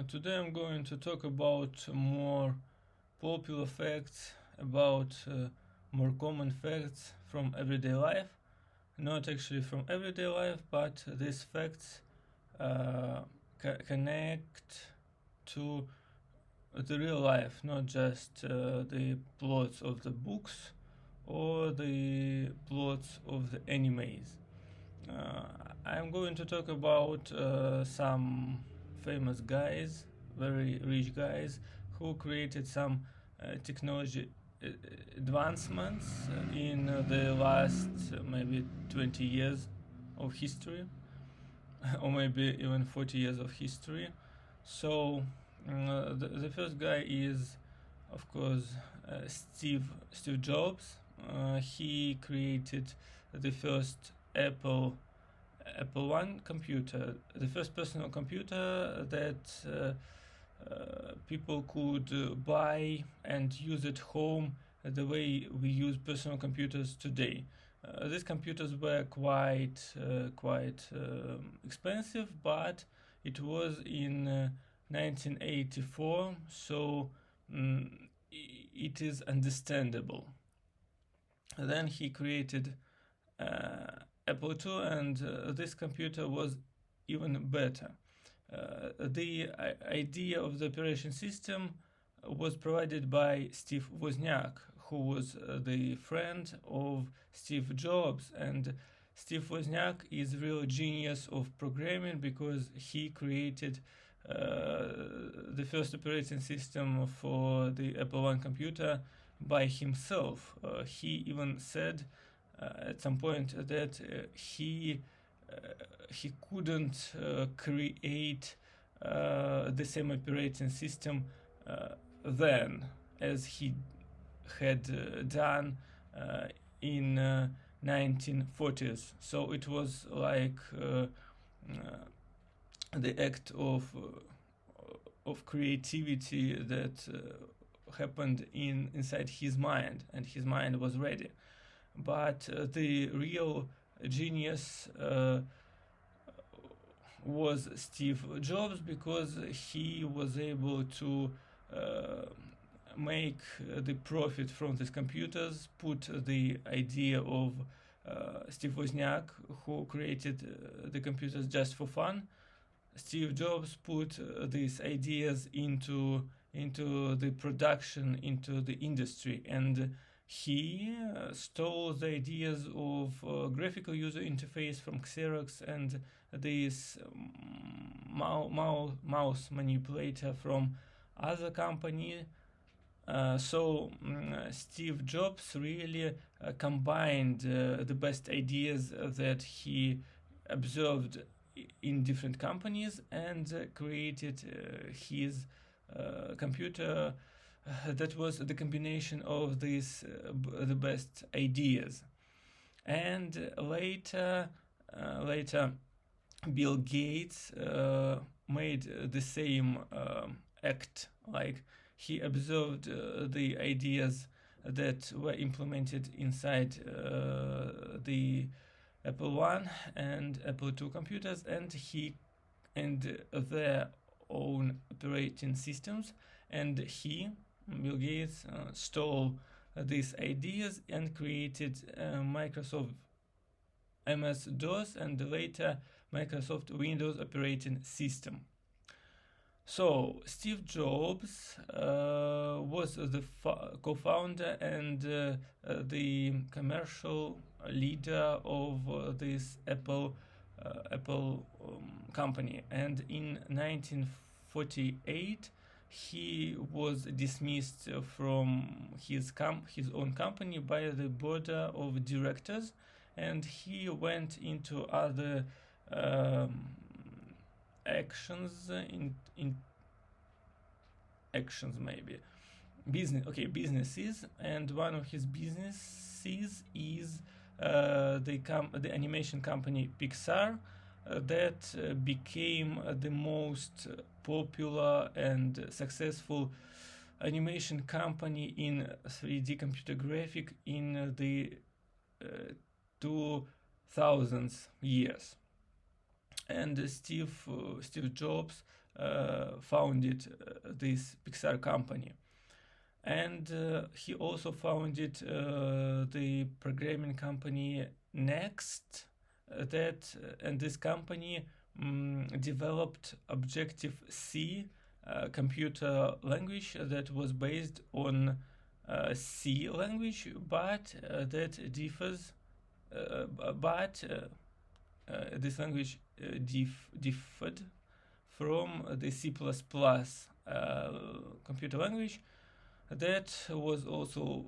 Today I'm going to talk about more popular facts, about more common facts from everyday life. Not actually from everyday life, but these facts connect to the real life, not just the plots of the books or the plots of the animes. Uh, I'm going to talk about some famous guys, very rich guys, who created some technology advancements in the last maybe 20 years of history, or maybe even 40 years of history. So, the first guy is, of course, Steve Jobs. He created the first Apple One computer, the first personal computer that people could buy and use at home the way we use personal computers today. These computers were quite expensive, but it was in 1984, so it is understandable. Then he created Apple II, and this computer was even better. The idea of the operation system was provided by Steve Wozniak, who was the friend of Steve Jobs, and Steve Wozniak is real genius of programming because he created the first operating system for the Apple One computer by himself. He even said at some point that he couldn't create the same operating system then as he had done in 1940s. So it was like the act of creativity that happened inside his mind, and his mind was ready. But the real genius was Steve Jobs, because he was able to make the profit from these computers, put the idea of Steve Wozniak, who created the computers just for fun. Steve Jobs put these ideas into the production, into the industry, and he stole the ideas of graphical user interface from Xerox and this mouse manipulator from other company. Steve Jobs really combined the best ideas that he observed in different companies and created his computer that was the combination of these the best ideas. And later Bill Gates made the same act. Like, he observed the ideas that were implemented inside the Apple One and Apple II computers, and their own operating systems, and Bill Gates, stole these ideas and created Microsoft MS-DOS and later Microsoft Windows operating system. So Steve Jobs was the co-founder and the commercial leader of this Apple company, and in 1948 he was dismissed from his own company by the board of directors, and he went into other actions maybe businesses, and one of his businesses is the animation company Pixar, that became the most popular and successful animation company in 3D computer graphic in the 2000s years. And Steve Jobs founded this Pixar company. And he also founded the programming company Next. And this company developed Objective-C computer language that was based on C language, but that differs. But this language differed from the C++ computer language that was also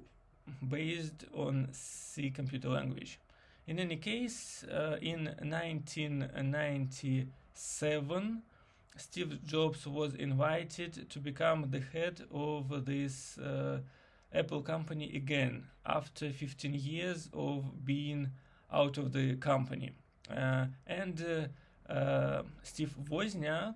based on C computer language. In any case, in 1997, Steve Jobs was invited to become the head of this Apple company again after 15 years of being out of the company. And Steve Wozniak,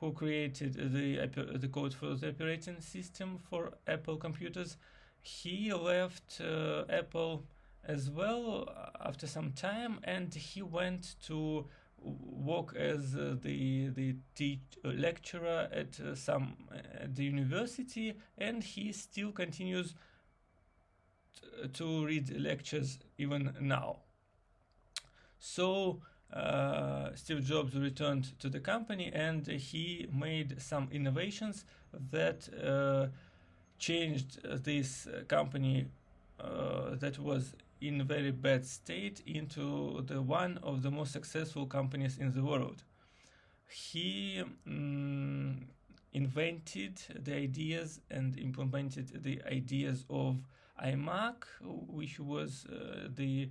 who created the code for the operating system for Apple computers, he left Apple as well after some time, and he went to work as the lecturer at the university, and he still continues to read lectures even now. So Steve Jobs returned to the company, and he made some innovations that changed this company that was in a very bad state into the one of the most successful companies in the world. He invented the ideas and implemented the ideas of iMac, which was the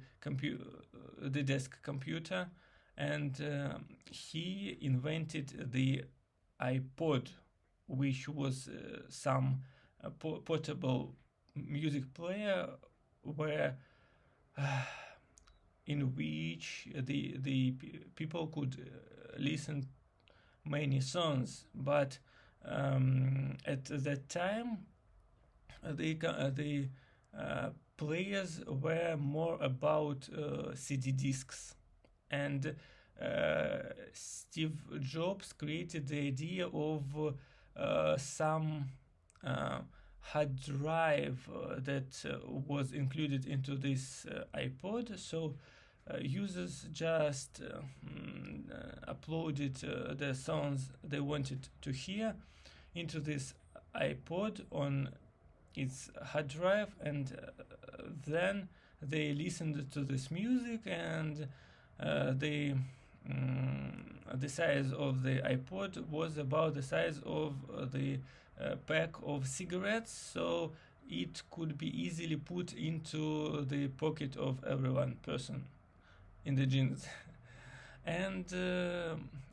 desk computer, and he invented the iPod, which was some portable music player where in which the people could listen many songs, but at that time the players were more about CD discs, and Steve Jobs created the idea of some hard drive that was included into this iPod, so users just uploaded the songs they wanted to hear into this iPod on its hard drive, and then they listened to this music, and the size of the iPod was about the size of the pack of cigarettes, so it could be easily put into the pocket of every one person in the jeans. And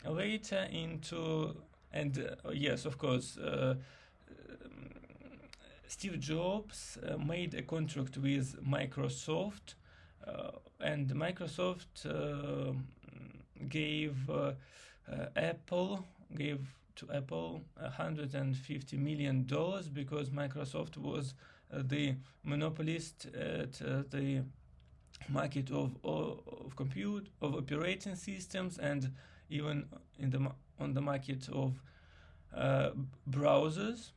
later into, and yes, of course, Steve Jobs made a contract with Microsoft, and Microsoft gave to Apple $150 million because Microsoft was the monopolist at the market of operating systems, and even on the market of browsers.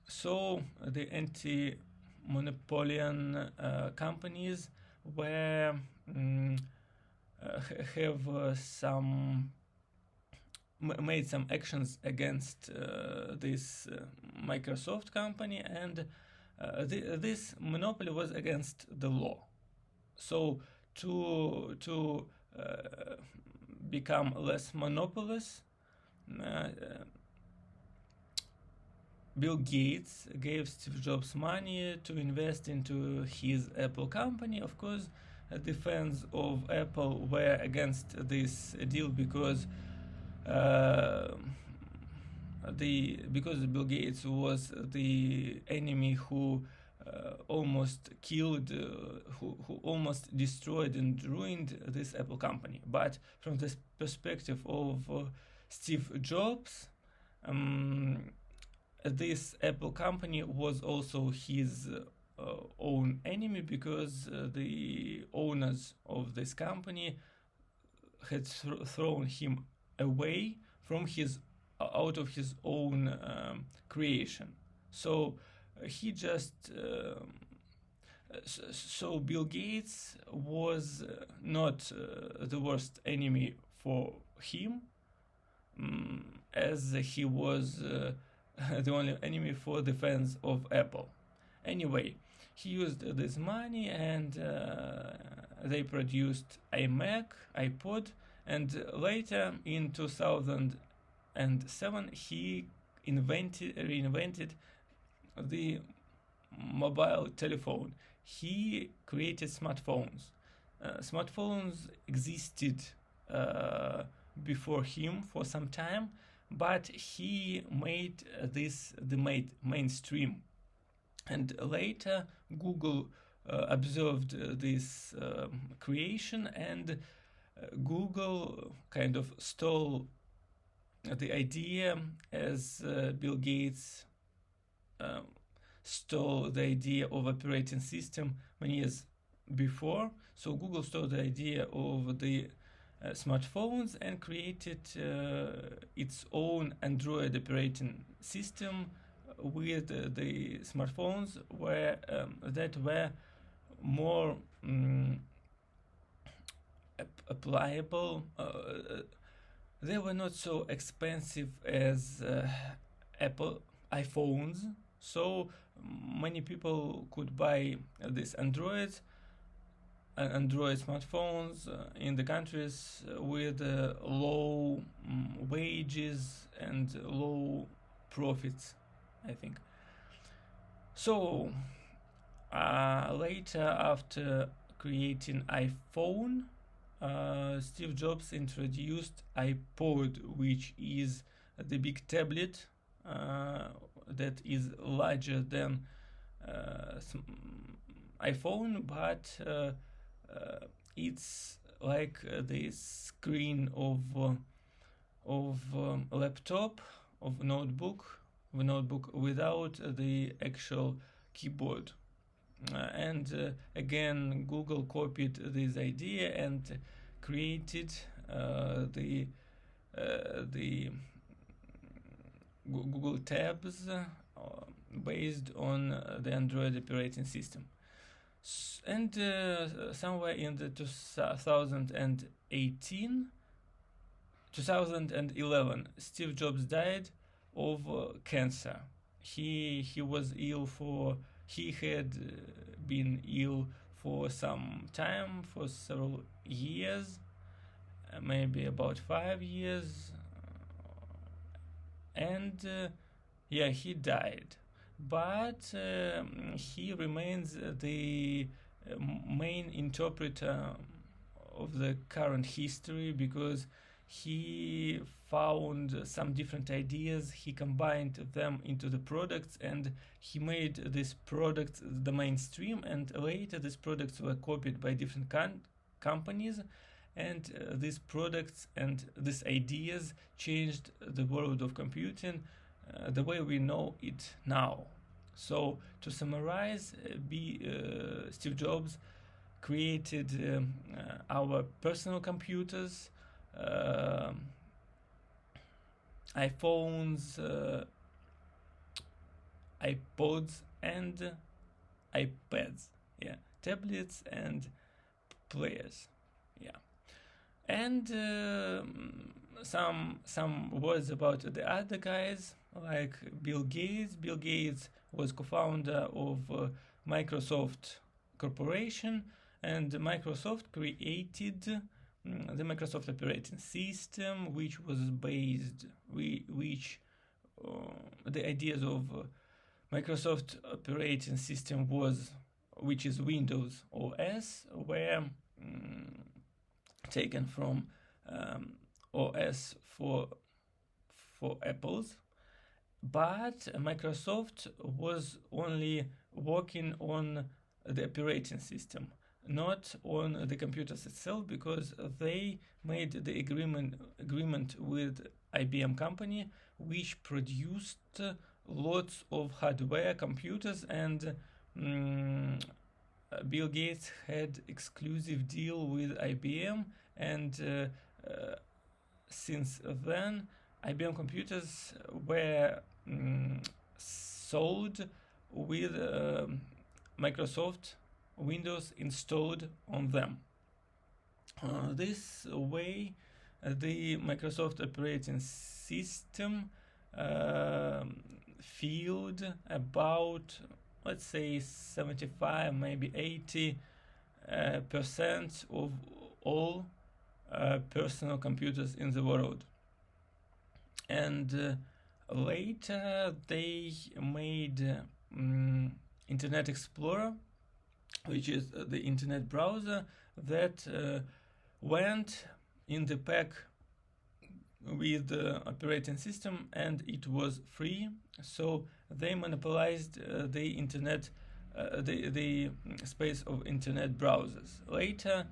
So the anti-monopolian companies were made some actions against this Microsoft company, and this monopoly was against the law. So to become less monopolist, Bill Gates gave Steve Jobs money to invest into his Apple company. Of course, the fans of Apple were against this deal because Bill Gates was the enemy who almost killed, who almost destroyed and ruined this Apple company. But from the perspective of Steve Jobs, this Apple company was also his own enemy, because the owners of this company had thrown him away from his out of his own creation. So he just so Bill Gates was not the worst enemy for him, as he was the only enemy for the fans of Apple. Anyway, he used this money and they produced iMac, iPod, and later in 2007 he reinvented the mobile telephone. He created smartphones. Smartphones existed before him for some time, but he made this the mainstream. And later, Google observed this creation, and Google kind of stole the idea, as Bill Gates stole the idea of operating system many years before. So Google stole the idea of the smartphones and created its own Android operating system with the smartphones that were more applicable. They were not so expensive as Apple iPhones, so many people could buy these Android smartphones in the countries with low wages and low profits, I think. So later, after creating iPhone, Steve Jobs introduced iPod, which is the big tablet that is larger than iPhone, but it's like the screen of a laptop, of notebook without the actual keyboard. And again, Google copied this idea and created the Google Tabs based on the Android operating system. And somewhere in the 2011, Steve Jobs died of cancer. He had been ill for some time, for several years, maybe about 5 years, and he died. But he remains the main interpreter of the current history, because he found some different ideas, he combined them into the products, and he made these products the mainstream, and later these products were copied by different companies, and these products and these ideas changed the world of computing the way we know it now. So to summarize, Steve Jobs created our personal computers, iPhones, iPods, and iPads, tablets and players, and some words about the other guys, like Bill Gates. Bill Gates was co-founder of Microsoft Corporation, and Microsoft created the Microsoft operating system, which was based, the ideas of Microsoft operating system which is Windows OS, were taken from OS for Apple's. But Microsoft was only working on the operating system, not on the computers itself, because they made the agreement with IBM company, which produced lots of hardware computers, and Bill Gates had exclusive deal with IBM, and since then IBM computers were sold with Microsoft Windows installed on them. This way, the Microsoft operating system filled about, let's say, 75, maybe 80 percent of all personal computers in the world. And later they made Internet Explorer, which is the internet browser that went in the pack with the operating system, and it was free, so they monopolized the internet, the space of internet browsers. Later,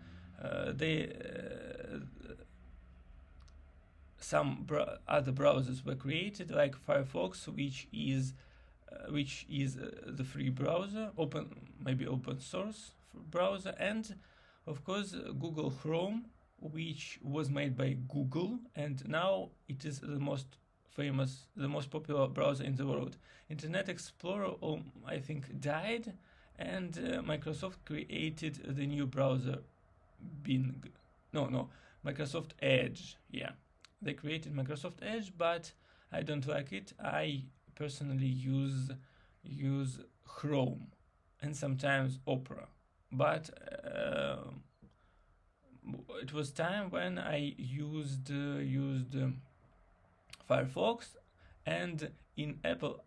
some other browsers were created, like Firefox, which is the free browser, open source browser, and of course Google Chrome, which was made by Google, and now it is the most popular browser in the world. Internet Explorer, I think, died, and Microsoft created the new browser Bing. No, Microsoft Edge. Yeah, they created Microsoft Edge, but I don't like it. I personally use Chrome and sometimes Opera, but it was time when I used Firefox, and in Apple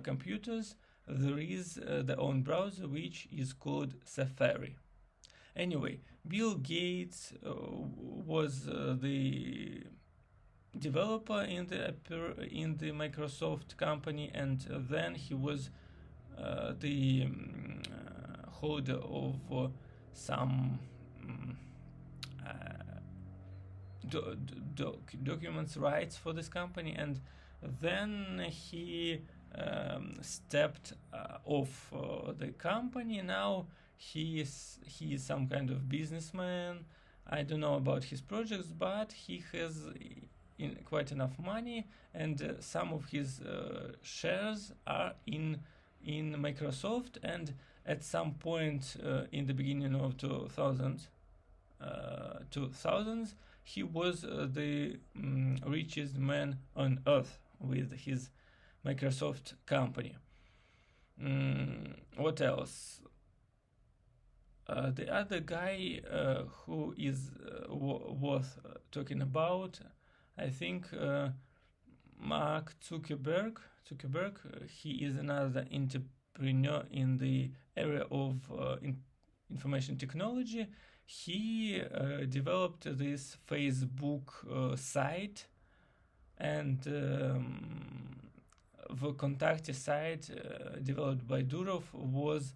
computers there is their own browser which is called Safari. Anyway, Bill Gates was the developer in the Microsoft company, and then he was the holder of some documents rights for this company, and then he stepped off the company. Now he is some kind of businessman. I don't know about his projects, but he has quite enough money, and some of his shares are in Microsoft, and at some point in the beginning of 2000s, he was the richest man on earth with his Microsoft company. What else? The other guy who is worth talking about, I think, Mark Zuckerberg. He is another entrepreneur in the area of information technology. He developed this Facebook site, and the Kontakte site developed by Durov was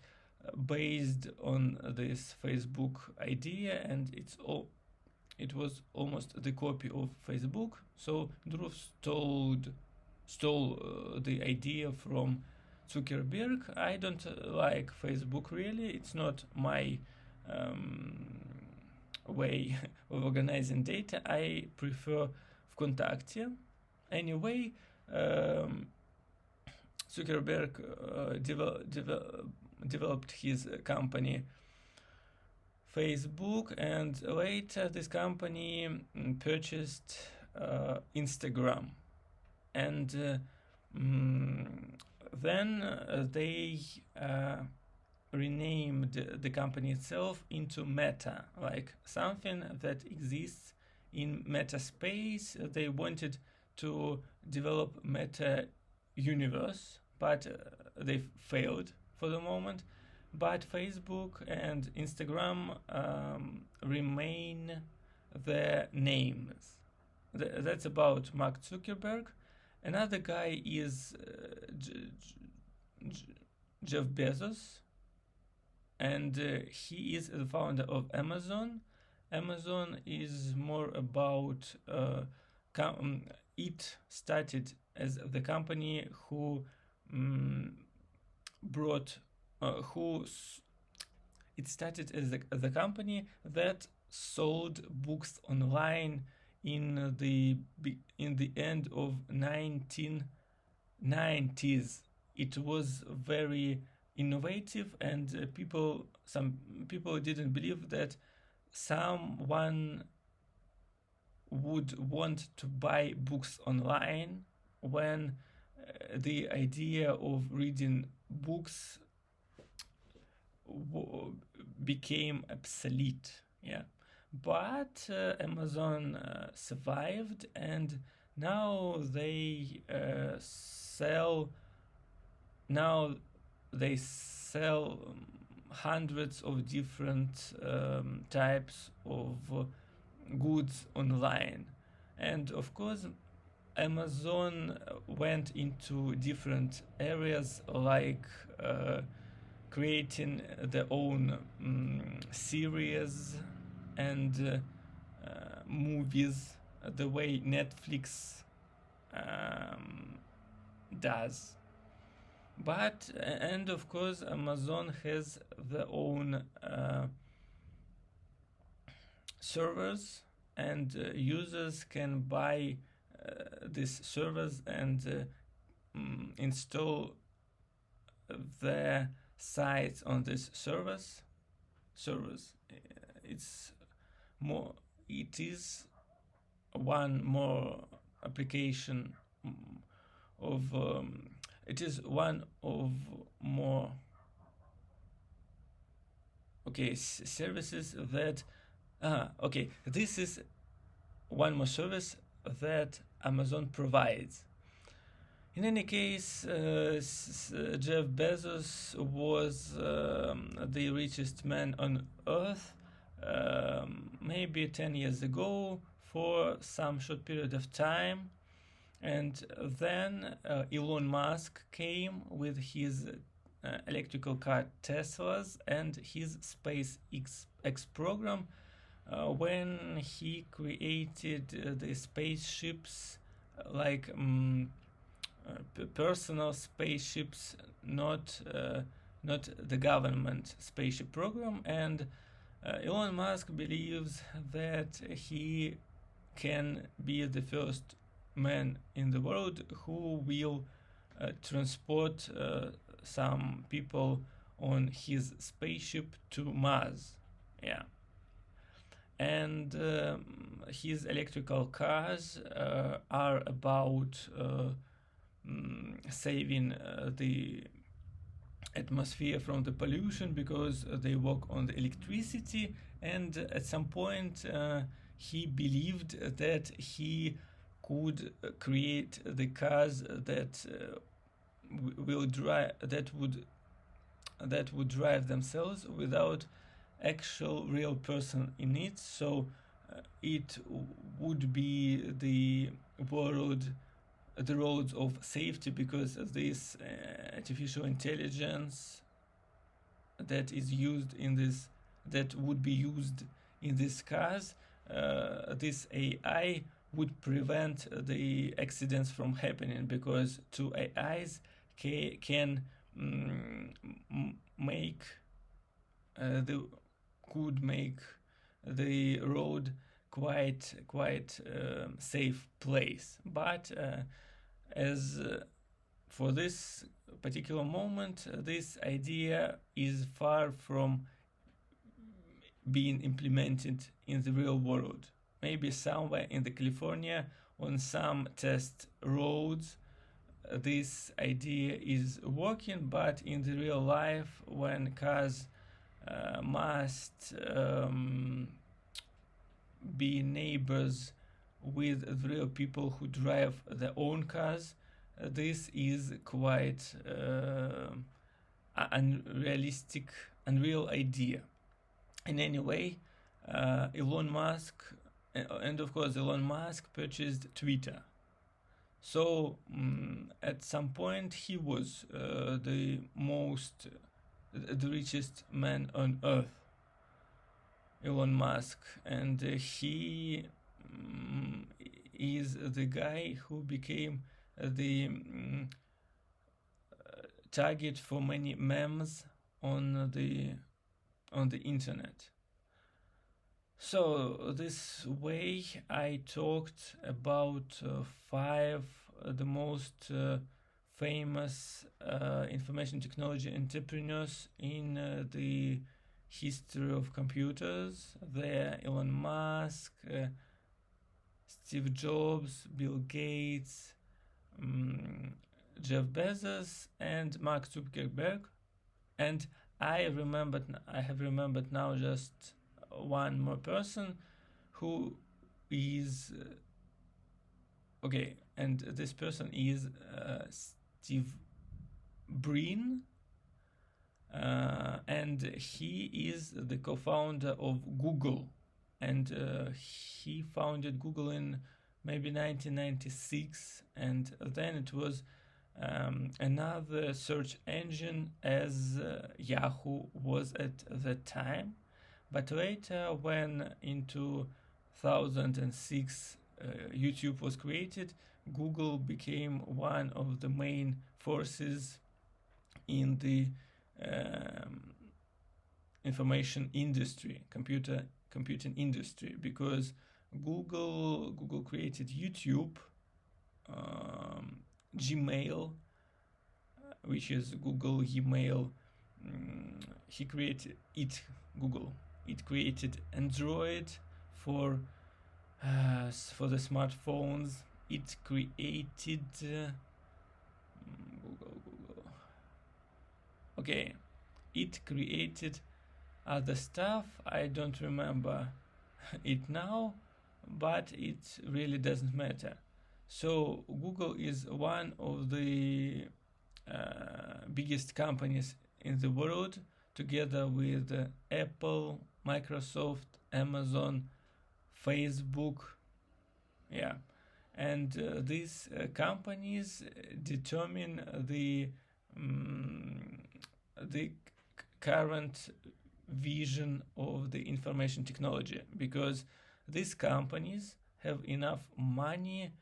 based on this Facebook idea, and it was almost the copy of Facebook. So Durov stole the idea from Zuckerberg. I don't like Facebook really. It's not my way of organizing data. I prefer Kontakte. Anyway, Zuckerberg developed his company Facebook, and later this company purchased Instagram, and then they renamed the company itself into Meta, like something that exists in meta space. They wanted to develop Meta universe, but they failed for the moment. But Facebook and Instagram remain their names. That's about Mark Zuckerberg. Another guy is Jeff Bezos, and he is the founder of Amazon. Amazon is more about it started as the company who it started as the company that sold books online in the end of 1990s. It was very innovative, and some people didn't believe that someone would want to buy books online when the idea of reading books became obsolete. Yeah, but Amazon survived, and now they sell now they sell hundreds of different types of goods online. And of course, Amazon went into different areas, like creating their own series and movies, the way Netflix does. But and of course, Amazon has their own servers, and users can buy these servers and install their sites on this servers. It's more. It is one more application of. It is one of more. Okay, services that. Okay, this is one more service that Amazon provides. In any case, Jeff Bezos was the richest man on earth maybe 10 years ago for some short period of time. And then Elon Musk came with his electrical car Teslas and his SpaceX program when he created the spaceships, like personal spaceships, not the government spaceship program. And Elon Musk believes that he can be the first man in the world who will transport some people on his spaceship to Mars. Yeah. And his electrical cars are about saving the atmosphere from the pollution, because they work on the electricity. And at some point he believed that he could create the cars that will drive that would drive themselves without actual real person in it. So it would be the roads of safety, because this artificial intelligence that would be used in these cars, this AI would prevent the accidents from happening, because two AIs can could make the road quite safe place. But as for this particular moment, this idea is far from being implemented in the real world. Maybe somewhere in the California on some test roads this idea is working, but in the real life, when cars must be neighbors with the real people who drive their own cars, this is quite unreal idea. In any way, Elon Musk purchased Twitter. So at some point he was the richest man on earth, Elon Musk, and he is the guy who became the target for many memes on the internet. So this way I talked about five the most famous information technology entrepreneurs in the history of computers. They're Elon Musk, Steve Jobs, Bill Gates, um, Jeff Bezos, and Mark Zuckerberg. And I have remembered now just one more person who is okay, and this person is Steve Brin, and he is the co-founder of Google, and he founded Google in maybe 1996, and then it was another search engine as Yahoo was at that time. But later, when in 2006 YouTube was created, Google became one of the main forces in the um, information industry, computing industry, because Google created YouTube, Gmail, which is Google email. He created it. Google. It created Android for the smartphones. It created Google. Okay, it created other stuff. I don't remember it now, but it really doesn't matter. So Google is one of the biggest companies in the world, together with Apple, Microsoft, Amazon, Facebook. Yeah, and these companies determine the current vision of the information technology, because these companies have enough money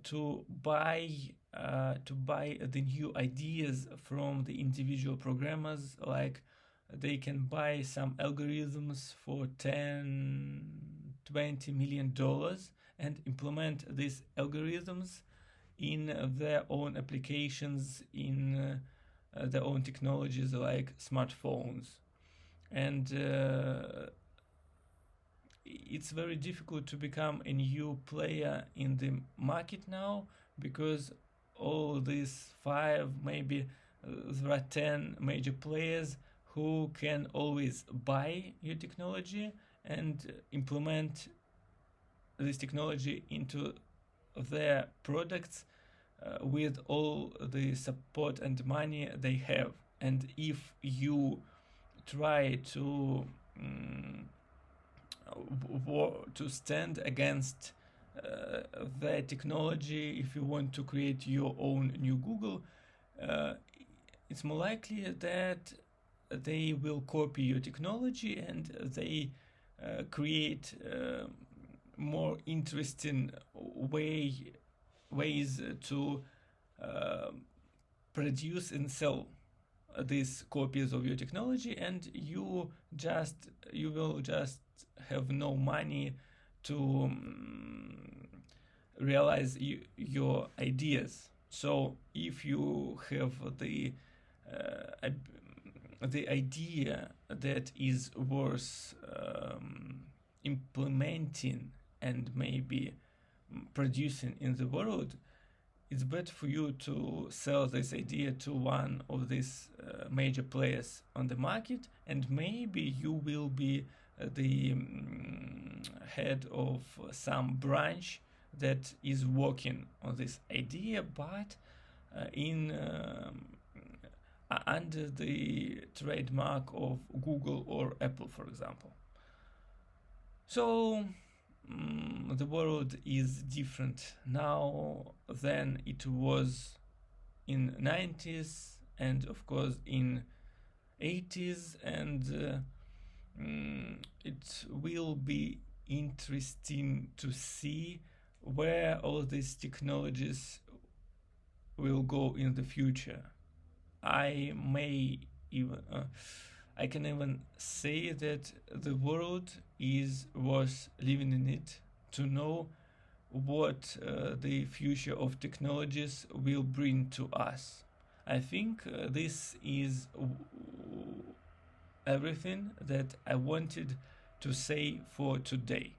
to buy the new ideas from the individual programmers. Like they can buy some algorithms for 10-20 million dollars and implement these algorithms in their own applications, in their own technologies like smartphones. And it's very difficult to become a new player in the market now, because all these five, maybe there are 10 major players who can always buy your technology and implement this technology into their products with all the support and money they have. And if you try to stand against their technology, if you want to create your own new Google, it's more likely that they will copy your technology and they create more interesting ways to produce and sell these copies of your technology, and you will just have no money to realize your ideas. So if you have the idea that is worth implementing and maybe producing in the world, it's better for you to sell this idea to one of these major players on the market, and maybe you will be the head of some branch that is working on this idea, but in under the trademark of Google or Apple, for example. So the world is different now than it was in 90s, and of course in 80s, and it will be interesting to see where all these technologies will go in the future. I may even I can even say that the world is worth living in it, to know what the future of technologies will bring to us. I think this is everything that I wanted to say for today.